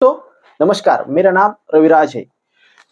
तो नमस्कार, मेरा नाम रविराज है।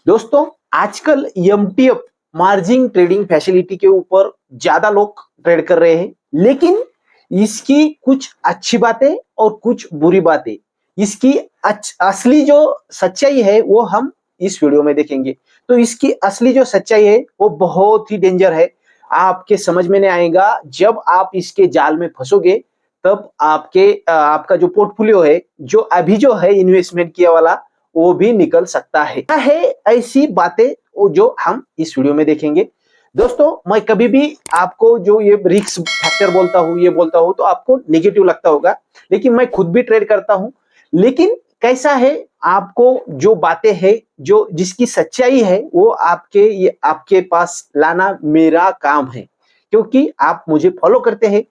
दोस्तों, आजकल एमटीएफ मार्जिन ट्रेडिंग फैसिलिटी के ऊपर ज्यादा लोग ट्रेड कर रहे हैं, लेकिन इसकी कुछ अच्छी बातें और कुछ बुरी बातें, इसकी असली जो सच्चाई है वो हम इस वीडियो में देखेंगे। तो इसकी असली जो सच्चाई है वो बहुत ही डेंजर है। आपके समझ में नहीं आएगा, जब आप इसके जाल में फंसोगे तब आपका जो पोर्टफोलियो है, जो अभी जो है इन्वेस्टमेंट किया वाला, वो भी निकल सकता है। क्या है ऐसी बातें जो हम इस वीडियो में देखेंगे। दोस्तों, मैं कभी भी आपको जो ये रिस्क फैक्टर बोलता हूँ, ये बोलता हूँ तो आपको नेगेटिव लगता होगा, लेकिन मैं खुद भी ट्रेड करता हूँ। लेकिन कैसा है, आपको जो बातें हैं, जो जिसकी सच्चाई है, वो आपके पास लाना मेरा काम है, क्योंकि आप मुझे फॉलो करते हैं।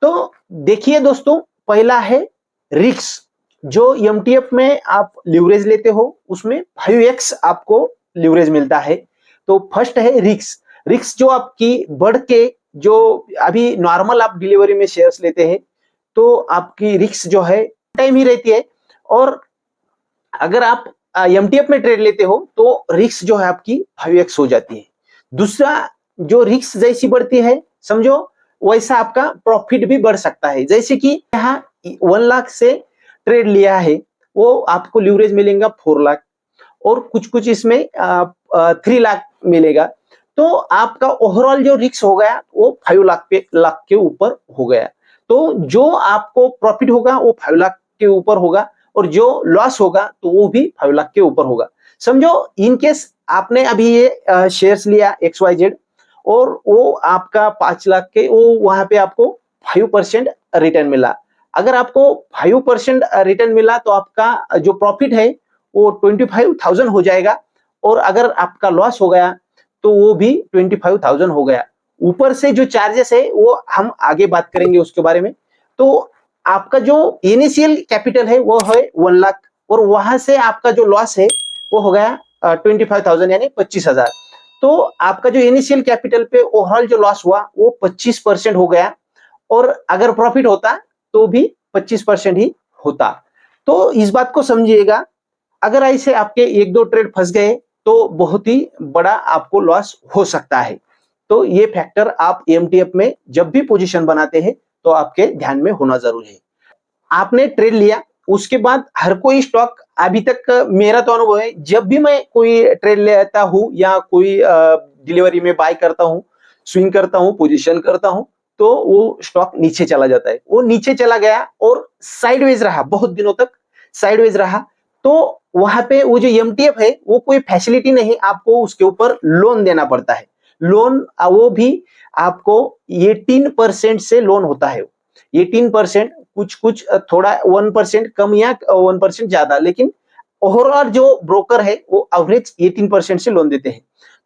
तो देखिए दोस्तों, पहला है रिस्क। जो एमटीएफ में आप लिवरेज लेते हो उसमें 5x आपको लिवरेज मिलता है। तो फर्स्ट है रिस्क। रिस्क जो आपकी बढ़ के, जो अभी नॉर्मल आप डिलीवरी में शेयर्स लेते हैं तो आपकी रिस्क जो है टाइम ही रहती है, और अगर आप एमटीएफ में ट्रेड लेते हो तो रिस्क जो है आपकी 5x हो जाती है। दूसरा, जो रिस्क जैसी बढ़ती है, समझो वैसा आपका प्रॉफिट भी बढ़ सकता है। जैसे कि यहाँ 1 लाख से ट्रेड लिया है, वो आपको लीवरेज मिलेगा 4 लाख, और कुछ कुछ इसमें 3 लाख मिलेगा। तो आपका ओवरऑल जो रिस्क हो गया वो 5 लाख के ऊपर हो गया। तो जो आपको प्रॉफिट होगा वो 5 लाख के ऊपर होगा, और जो लॉस होगा तो वो भी 5 लाख के ऊपर होगा। समझो इन केस आपने अभी ये शेयर्स लिया XYZ, और वो आपका 5 लाख के, वो वहां पे आपको 5% रिटर्न मिला। अगर आपको 5% रिटर्न मिला तो आपका जो प्रॉफिट है वो 25,000 हो जाएगा, और अगर आपका लॉस हो गया तो वो भी 25,000 हो गया। ऊपर से जो चार्जेस है वो हम आगे बात करेंगे उसके बारे में। तो आपका जो इनिशियल कैपिटल है वो है 1 लाख, और वहां से आपका जो लॉस है वो हो गया 25,000 यानी 25,000। तो आपका जो इनिशियल कैपिटल पे ओवरऑल जो लॉस हुआ वो 25% हो गया, और अगर प्रॉफिट होता तो भी 25% ही होता। तो इस बात को समझिएगा, अगर ऐसे आपके एक दो ट्रेड फंस गए तो बहुत ही बड़ा आपको लॉस हो सकता है। तो ये फैक्टर आप एमटीएफ में जब भी पोजीशन बनाते हैं तो आपके ध्यान में होना जरूरी है। आपने ट्रेड लिया, उसके बाद हर कोई स्टॉक, अभी तक मेरा तो अनुभव है, जब भी मैं कोई ट्रेड लेता हूं या कोई डिलीवरी में बाय करता हूं, स्विंग करता हूं, पोजीशन करता हूं, तो वो स्टॉक नीचे चला जाता है। वो नीचे चला गया और साइडवेज रहा, बहुत दिनों तक साइडवेज रहा। तो वहां पे वो जो एमटीएफ है वो कोई फैसिलिटी नहीं, आपको उसके ऊपर लोन देना पड़ता है। लोन वो भी आपको 18% से लोन होता है। 18%, कुछ कुछ थोड़ा 1% कम या 1% ज्यादा, लेकिन ओवरऑल जो ब्रोकर है वो एवरेज 18% से लोन देते हैं।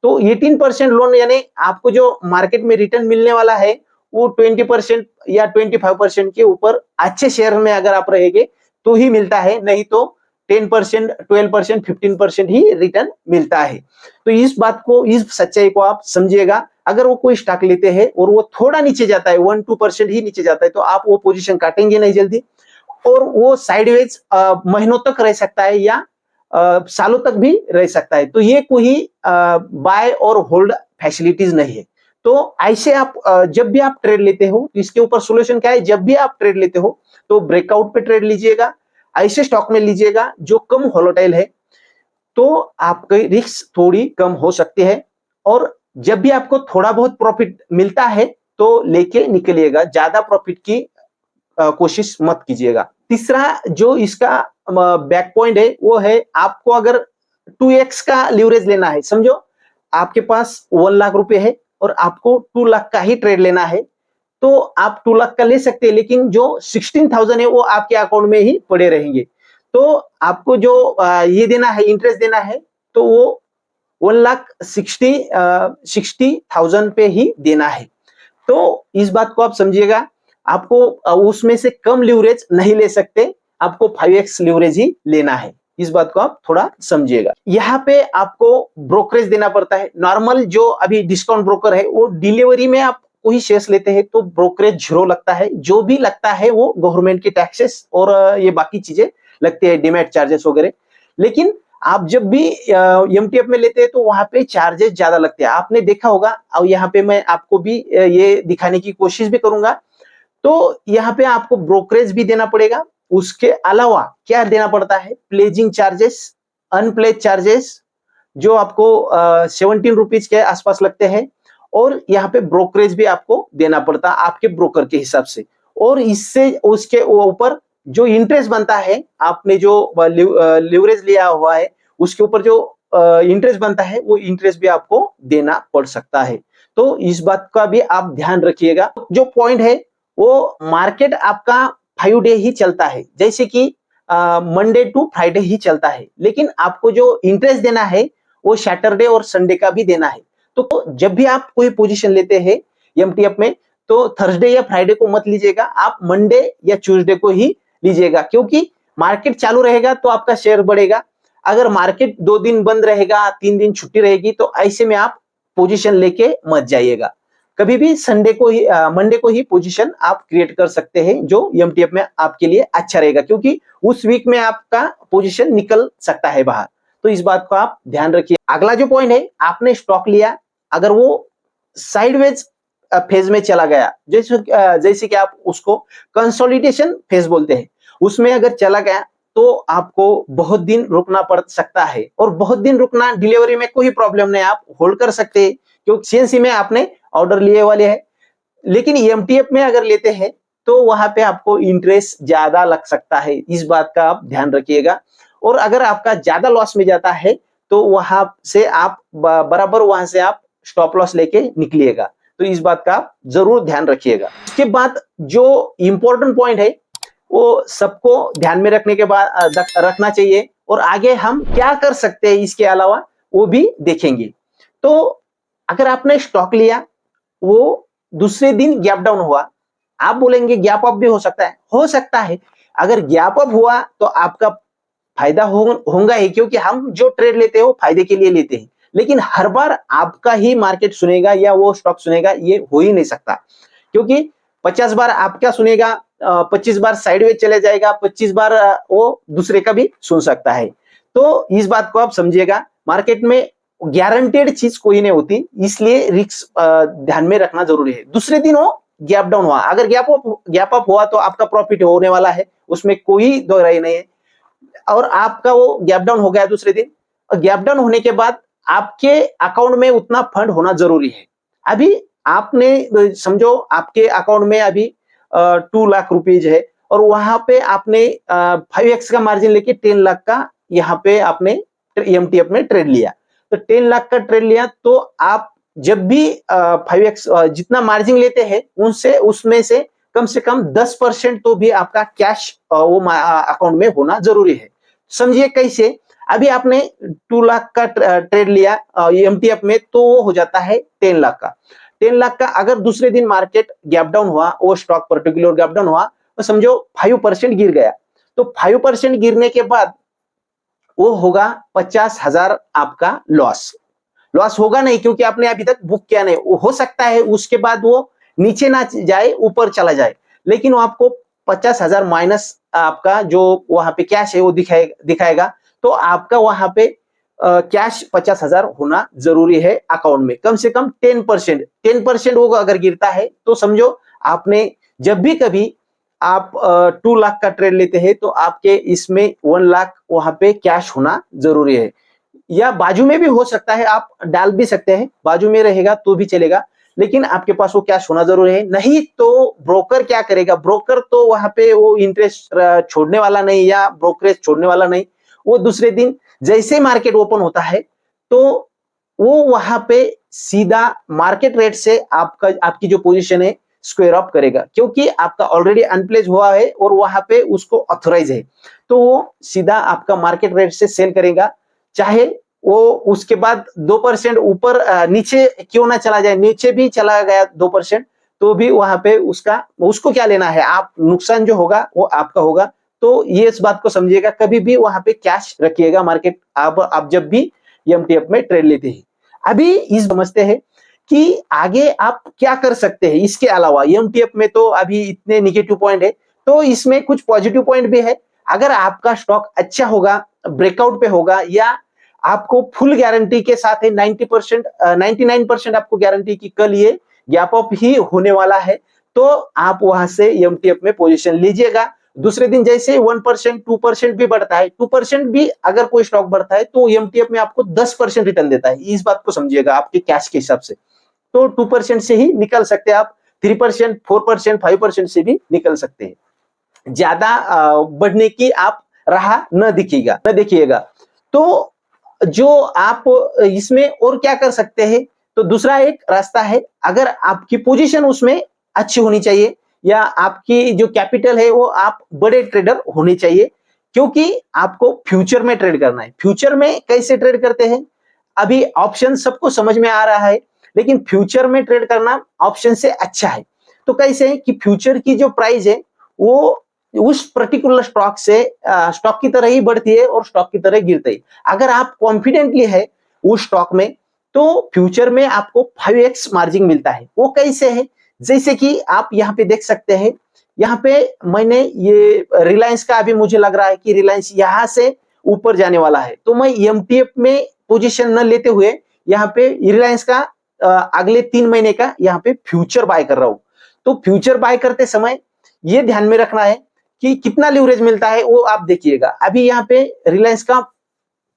तो 18% लोन यानी आपको जो मार्केट में रिटर्न मिलने वाला है वो 20% या 25% के ऊपर अच्छे शेयर में अगर आप रहेंगे तो ही मिलता है, नहीं तो 10%, 12%, 15% ही रिटर्न मिलता है। तो इस बात को, इस सच्चाई को आप समझिएगा। अगर वो कोई स्टॉक लेते हैं और वो थोड़ा नीचे जाता है, 1-2% ही नीचे जाता है, तो आप वो पोजीशन काटेंगे नहीं जल्दी, और वो साइडवेज महीनों तक रह सकता है या सालों तक भी रह सकता है। तो ये कोई बाय और होल्ड फैसिलिटीज नहीं है। तो ऐसे आप जब भी आप ट्रेड लेते हो, इसके ऊपर सोल्यूशन क्या है, जब भी आप ट्रेड लेते हो तो ब्रेकआउट पे ट्रेड लीजिएगा, ऐसे स्टॉक में लीजिएगा जो कम वोलेटाइल है, तो आपकी रिस्क थोड़ी कम हो सकती है। और जब भी आपको थोड़ा बहुत प्रॉफिट मिलता है तो लेके निकलिएगा, ज्यादा प्रॉफिट की कोशिश मत कीजिएगा। तीसरा जो इसका बैक पॉइंट है वो है, आपको अगर 2x का लीवरेज लेना है, समझो आपके पास 1 लाख रुपए है और आपको 2 लाख का ही ट्रेड लेना है, तो आप 2 लाख का ले सकते हैं, लेकिन जो 16,000 है वो आपके अकाउंट में ही पड़े रहेंगे। तो आपको जो ये देना है, इंटरेस्ट देना है, तो वो 1,60,000 पे ही देना है। तो इस बात को आप समझिएगा, आपको उसमें से कम लीवरेज नहीं ले सकते, आपको 5x लीवरेज ही लेना है। इस बात को आप थोड़ा समझिएगा। यहाँ पे आपको ब्रोकरेज देना पड़ता है। नॉर्मल जो अभी डिस्काउंट ब्रोकर है वो डिलीवरी में आप कोई शेयर्स लेते हैं तो ब्रोकरेज 0 लगता है, जो भी लगता है वो गवर्नमेंट के टैक्सेस और ये बाकी चीजें लगते हैं, डीमैट चार्जेस वगैरह। लेकिन आप जब भी एमटीएफ में लेते हैं तो वहां पे चार्जेस ज्यादा लगते हैं, आपने देखा होगा। और यहाँ पे मैं आपको भी ये दिखाने की कोशिश भी करूंगा। तो यहाँ पे आपको ब्रोकरेज भी देना पड़ेगा, उसके अलावा क्या देना पड़ता है, प्लेजिंग चार्जेस, अनप्लेज चार्जेस, जो आपको 17 रुपीज के आसपास लगते हैं। और यहाँ पे ब्रोकरेज भी आपको देना पड़ता है आपके ब्रोकर के हिसाब से। और इससे उसके ऊपर जो इंटरेस्ट बनता है, आपने जो लिवरेज लिया हुआ है उसके ऊपर जो इंटरेस्ट बनता है, वो इंटरेस्ट भी आपको देना पड़ सकता है। तो इस बात का भी आप ध्यान रखिएगा। जो पॉइंट है वो, मार्केट आपका 5 डे ही चलता है, जैसे कि मंडे टू फ्राइडे ही चलता है, लेकिन आपको जो इंटरेस्ट देना है वो सैटरडे और संडे का भी देना है। तो जब भी आप कोई पोजीशन लेते हैं एमटीएफ में, तो थर्सडे या फ्राइडे को मत लीजिएगा, आप मंडे या ट्यूसडे को ही लीजिएगा, क्योंकि मार्केट चालू रहेगा तो आपका शेयर बढ़ेगा। अगर मार्केट 2 दिन बंद रहेगा, 3 दिन छुट्टी रहेगी, तो ऐसे में आप पोजीशन लेके मत जाइएगा। कभी भी संडे को ही मंडे को ही पोजीशन आप क्रिएट कर सकते हैं, जो एमटीएफ में आपके लिए अच्छा रहेगा, क्योंकि उस वीक में आपका पोजीशन निकल सकता है बाहर। तो इस बात को आप ध्यान रखिए। अगला जो पॉइंट है, आपने स्टॉक लिया, अगर वो साइडवेज फेज में चला गया, जैसे कि आप उसको कंसोलिडेशन फेज बोलते हैं, उसमें अगर चला गया तो आपको बहुत दिन रुकना पड़ सकता है। और बहुत दिन रुकना, डिलीवरी में कोई प्रॉब्लम नहीं, आप होल्ड कर सकते हैं, क्योंकि सीएनसी में आपने ऑर्डर लिए वाले हैं। लेकिन एमटीएफ में अगर लेते हैं तो वहां पे आपको इंटरेस्ट ज्यादा लग सकता है, इस बात का आप ध्यान रखिएगा। और अगर आपका ज्यादा लॉस में जाता है तो वहां से आप बराबर वहां से आप स्टॉप लॉस लेके निकलिएगा। तो इस बात का आप जरूर ध्यान रखिएगा। उसके बाद जो इंपॉर्टेंट पॉइंट है वो सबको ध्यान में रखने के बाद रखना चाहिए, और आगे हम क्या कर सकते हैं इसके अलावा वो भी देखेंगे। तो अगर आपने स्टॉक लिया, वो दूसरे दिन गैप डाउन हुआ, आप बोलेंगे गैप अप भी हो सकता है। अगर गैप अप हुआ तो आपका फायदा होगा ही, क्योंकि हम जो ट्रेड लेते हैं वो फायदे के लिए लेते हैं। लेकिन हर बार आपका ही मार्केट सुनेगा या वो स्टॉक सुनेगा, ये हो ही नहीं सकता, क्योंकि 50 बार आपका सुनेगा, 25 बार साइडवेज चले जाएगा, 25 बार वो दूसरे का भी सुन सकता है। तो इस बात को आप समझिएगा, मार्केट में गारंटेड चीज कोई नहीं होती, इसलिए रिस्क ध्यान में रखना जरूरी है। दूसरे दिन वो गैप डाउन हुआ, अगर गैप अप हुआ तो आपका प्रॉफिट होने वाला है, उसमें कोई दो राय नहीं है। और आपका वो गैप डाउन हो गया दूसरे दिन, और गैप डाउन होने के बाद आपके अकाउंट में उतना फंड होना जरूरी है। अभी आपने समझो आपके अकाउंट में अभी 2 लाख रुपीज है, और वहां पे आपने 5x का मार्जिन लेके 10 लाख का यहाँ पे आपने एमटीएफ में ट्रेड लिया। तो 10 लाख का ट्रेड लिया, तो आप जब भी 5x जितना मार्जिन लेते हैं उसमें से कम 10% तो भी आपका कैश वो अकाउंट में होना जरूरी है। समझिए कैसे, अभी आपने 2 लाख का ट्रेड लिया एमटीएफ में, तो वो हो जाता है 10 लाख का। 10 लाख का अगर दूसरे दिन मार्केट गैप डाउन हुआ, वो स्टॉक पर्टिकुलर गैप डाउन हुआ, तो समझो 5% गिर गया। तो 5% गिरने के बाद वो होगा 50,000 आपका लॉस होगा नहीं, क्योंकि आपने अभी तक बुक किया नहीं। वो हो सकता है उसके बाद वो नीचे ना जाए, ऊपर चला जाए, लेकिन वो आपको 50,000 माइनस आपका जो वहां पे कैश है वो दिखाएगा। तो आपका वहां पे कैश 50,000 होना जरूरी है अकाउंट में, कम से कम 10% वो अगर गिरता है, तो समझो आपने जब भी कभी आप 2 लाख का ट्रेड लेते हैं, तो आपके इसमें 1 लाख वहां पे कैश होना जरूरी है। या बाजू में भी हो सकता है, आप डाल भी सकते हैं, बाजू में रहेगा तो भी चलेगा, लेकिन आपके पास वो कैश होना जरूरी है। नहीं तो ब्रोकर क्या करेगा, ब्रोकर तो वहां पे वो इंटरेस्ट छोड़ने वाला नहीं या ब्रोकरेज छोड़ने वाला नहीं। वो दूसरे दिन जैसे मार्केट ओपन होता है, तो वो वहां पे सीधा मार्केट रेट से आपकी जो पोजीशन है स्क्वायर अप करेगा, क्योंकि आपका ऑलरेडी अनप्लेज हुआ है और वहां पे उसको ऑथराइज है। तो वो सीधा आपका मार्केट रेट से सेल करेगा, चाहे वो उसके बाद 2% ऊपर नीचे क्यों ना चला जाए, नीचे भी चला गया 2%, तो भी वहां पे उसको क्या लेना है, आप नुकसान जो होगा वो आपका होगा। तो ये इस बात को समझिएगा, कभी भी वहां पे कैश रखिएगा मार्केट आप जब भी एमटीएफ में ट्रेड लेते हैं। अभी इस समझते हैं कि आगे आप क्या कर सकते हैं इसके अलावा। एमटीएफ में तो अभी इतने निगेटिव पॉइंट है, तो इसमें कुछ पॉजिटिव पॉइंट भी है। अगर आपका स्टॉक अच्छा होगा, ब्रेकआउट पे होगा, या आपको फुल गारंटी के साथ है 90%, 99% आपको गारंटी की कल ये गैप अप ही होने वाला है, तो आप वहां से एमटीएफ में पोजीशन लीजिएगा। दूसरे दिन जैसे 1% 2% भी बढ़ता है, 2% भी अगर कोई स्टॉक बढ़ता है तो एमटीएफ में आपको 10% रिटर्न देता है। इस बात को समझिएगा आपके कैश के हिसाब से। तो 2% से ही निकल सकते हैं आप, 3%, 4%, 5% से भी निकल सकते हैं। ज्यादा बढ़ने की आप राह न देखिएगा। तो जो आप इसमें और क्या कर सकते हैं, तो दूसरा एक रास्ता है, अगर आपकी पोजीशन उसमें अच्छी होनी चाहिए, या आपकी जो कैपिटल है वो आप बड़े ट्रेडर होने चाहिए, क्योंकि आपको फ्यूचर में ट्रेड करना है। फ्यूचर में कैसे ट्रेड करते हैं, अभी ऑप्शन सबको समझ में आ रहा है, लेकिन फ्यूचर में ट्रेड करना ऑप्शन से अच्छा है। तो कैसे है कि फ्यूचर की जो प्राइस है वो उस पर्टिकुलर स्टॉक से स्टॉक की तरह ही बढ़ती है और स्टॉक की तरह गिरती है। अगर आप कॉन्फिडेंटली है उस स्टॉक में, तो फ्यूचर में आपको 5x मार्जिन मिलता है। वो कैसे है, जैसे कि आप यहाँ पे देख सकते हैं, यहाँ पे मैंने ये रिलायंस का अभी मुझे लग रहा है कि रिलायंस यहाँ से ऊपर जाने वाला है, तो मैं एमटीएफ में पोजीशन न लेते हुए यहाँ पे रिलायंस का अगले 3 महीने का यहाँ पे फ्यूचर बाय कर रहा हूं। तो फ्यूचर बाय करते समय ये ध्यान में रखना है कि कितना लीवरेज मिलता है, वो आप देखिएगा। अभी यहाँ पे रिलायंस का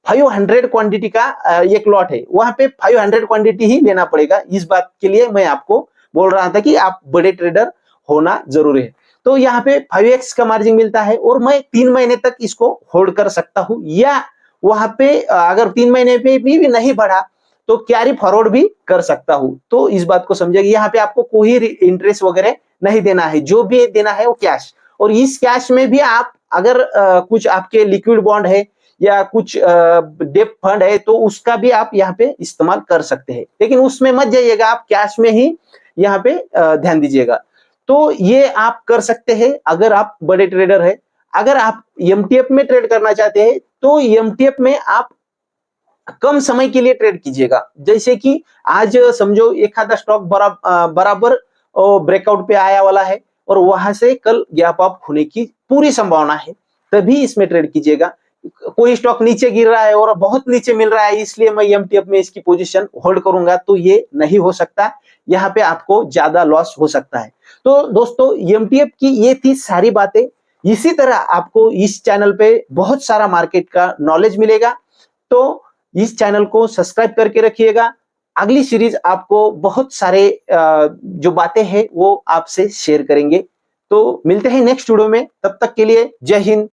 500 क्वांटिटी का एक लॉट है, वहां पे 500 क्वांटिटी ही लेना पड़ेगा। इस बात के लिए मैं आपको बोल रहा था कि आप बड़े ट्रेडर होना जरूरी है। तो यहाँ पे 5x का मार्जिन मिलता है और मैं 3 महीने तक इसको होल्ड कर सकता हूं, या वहां पे अगर 3 महीने पे भी नहीं बढ़ा तो कैरी फॉरवर्ड भी कर सकता हूं। तो इस बात को समझिए, यहाँ पे आपको कोई इंटरेस्ट वगैरह नहीं देना है, जो भी देना है वो कैश। और इस कैश में भी आप अगर कुछ आपके लिक्विड बॉन्ड है या कुछ डेप फंड है, तो उसका भी आप यहाँ पे इस्तेमाल कर सकते हैं, लेकिन उसमें मत जाइएगा, आप कैश में ही यहाँ पे ध्यान दीजिएगा। तो ये आप कर सकते हैं अगर आप बड़े ट्रेडर है। अगर आप एमटीएफ में ट्रेड करना चाहते हैं, तो एमटीएफ में आप कम समय के लिए ट्रेड कीजिएगा। जैसे कि आज समझो एक आधा स्टॉक बराबर ब्रेकआउट पे आया वाला है और वहां से कल गैप अप होने की पूरी संभावना है, तभी इसमें ट्रेड कीजिएगा। कोई स्टॉक नीचे गिर रहा है और बहुत नीचे मिल रहा है, इसलिए मैं एमटीएफ में इसकी पोजीशन होल्ड करूंगा, तो ये नहीं हो सकता। यहाँ पे आपको ज्यादा लॉस हो सकता है। तो दोस्तों, एमटीएफ की ये थी सारी बातें। इसी तरह आपको इस चैनल पे बहुत सारा मार्केट का नॉलेज मिलेगा, तो इस चैनल को सब्सक्राइब करके रखिएगा। अगली सीरीज आपको बहुत सारे जो बातें हैं वो आपसे शेयर करेंगे। तो मिलते हैं नेक्स्ट वीडियो में, तब तक के लिए जय हिंद।